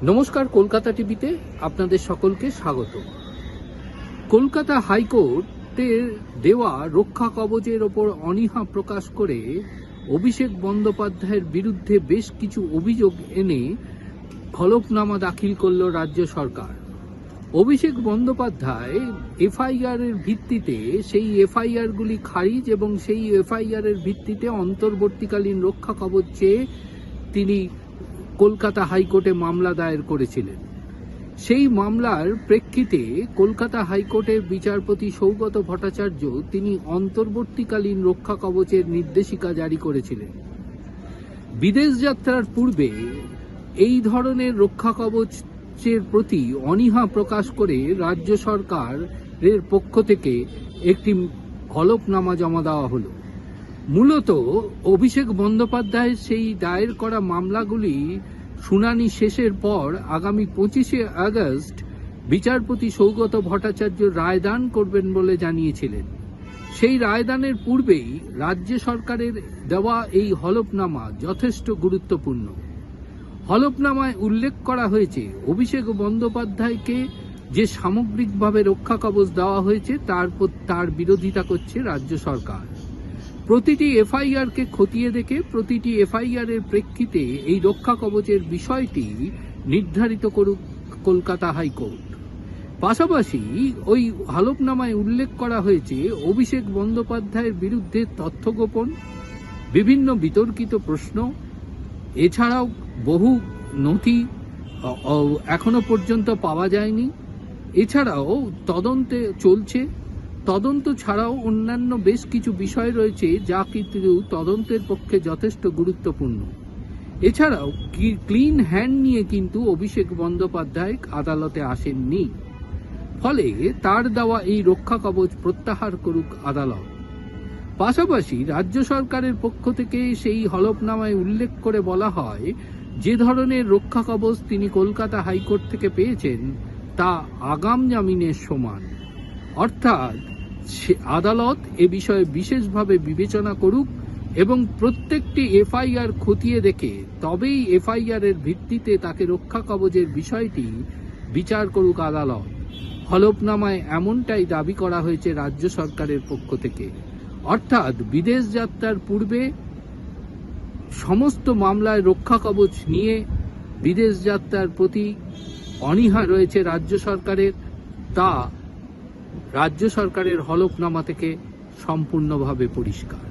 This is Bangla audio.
নমস্কার, কলকাতা টিভিতে আপনাদের সকলকে স্বাগত। কলকাতা হাইকোর্টের দেওয়া রক্ষা কবচের ওপর অনীহা প্রকাশ করে অভিষেক বন্দ্যোপাধ্যায়ের বিরুদ্ধে বেশ কিছু অভিযোগ এনে হলফনামা দাখিল করল রাজ্য সরকার। অভিষেক বন্দ্যোপাধ্যায় এফআইআর এর ভিত্তিতে সেই এফআইআরগুলি খারিজ এবং সেই এফআইআর এর ভিত্তিতে অন্তর্বর্তীকালীন রক্ষা কবচ চেয়ে তিনি কলকাতা হাইকোর্টে মামলা দায়ের করেছিলেন। সেই মামলার প্রেক্ষিতে কলকাতা হাইকোর্টের বিচারপতি সৌগত ভট্টাচার্য তিনি অন্তর্বর্তীকালীন রক্ষা কবচের নির্দেশিকা জারি করেছিলেন। বিদেশ যাত্রার পূর্বে এই ধরনের রক্ষা কবচের প্রতি অনীহা প্রকাশ করে রাজ্য সরকারের পক্ষ থেকে একটি হলফনামা জমা দেওয়া হলো। মূলত অভিষেক বন্দ্যোপাধ্যায়ের সেই দায়ের করা মামলাগুলি শুনানি শেষের পর আগামী 25শে আগস্ট বিচারপতি সৌগত ভট্টাচার্য রায়দান করবেন বলে জানিয়েছিলেন। সেই রায়দানের পূর্বেই রাজ্য সরকারের দেওয়া এই হলফনামা যথেষ্ট গুরুত্বপূর্ণ। হলফনামায় উল্লেখ করা হয়েছে অভিষেক বন্দ্যোপাধ্যায়কে যে সামগ্রিকভাবে রক্ষা কবচ দেওয়া হয়েছে তার বিরোধিতা করছে রাজ্য সরকার। প্রতিটি এফআইআরকে খতিয়ে দেখে প্রতিটি এফআইআর এর প্রেক্ষিতে এই রক্ষা কবচের বিষয়টি নির্ধারিত করুক কলকাতা হাইকোর্ট। পাশাপাশি ওই হলফনামায় উল্লেখ করা হয়েছে অভিষেক বন্দ্যোপাধ্যায়ের বিরুদ্ধে তথ্য গোপন, বিভিন্ন বিতর্কিত প্রশ্ন, এছাড়াও বহু নথি এখনো পর্যন্ত পাওয়া যায়নি। এছাড়াও তদন্তে চলছে। তদন্ত ছাড়াও অন্যান্য বেশ কিছু বিষয় রয়েছে যা কিন্তু তদন্তের পক্ষে যথেষ্ট গুরুত্বপূর্ণ। এছাড়াও ক্লিন হ্যান্ড নিয়ে কিন্তু অভিষেক বন্দ্যোপাধ্যায় আদালতে আসেননি। ফলে তার দেওয়া এই রক্ষা কবচ প্রত্যাহার করুক আদালত। পাশাপাশি রাজ্য সরকারের পক্ষ থেকে সেই হলফনামায় উল্লেখ করে বলা হয় যে ধরনের রক্ষা কবচ তিনি কলকাতা হাইকোর্ট থেকে পেয়েছেন তা আগাম জামিনের সমান। অর্থাৎ আদালত এ বিষয়ে বিশেষভাবে বিবেচনা করুক এবং প্রত্যেকটি এফআইআর খতিয়ে দেখে তবেই এফআইআর এর ভিত্তিতে তাকে রক্ষা কবচের বিষয়টি বিচার করুক আদালত। হলফনামায় এমনটাই দাবি করা হয়েছে রাজ্য সরকারের পক্ষ থেকে। অর্থাৎ বিদেশ যাত্রার পূর্বে সমস্ত মামলায় রক্ষা কবচ নিয়ে বিদেশ যাত্রার প্রতি অনীহা রয়েছে রাজ্য সরকারের, তা রাজ্য সরকারের হলফনামা থেকে সম্পূর্ণভাবে পরিষ্কার।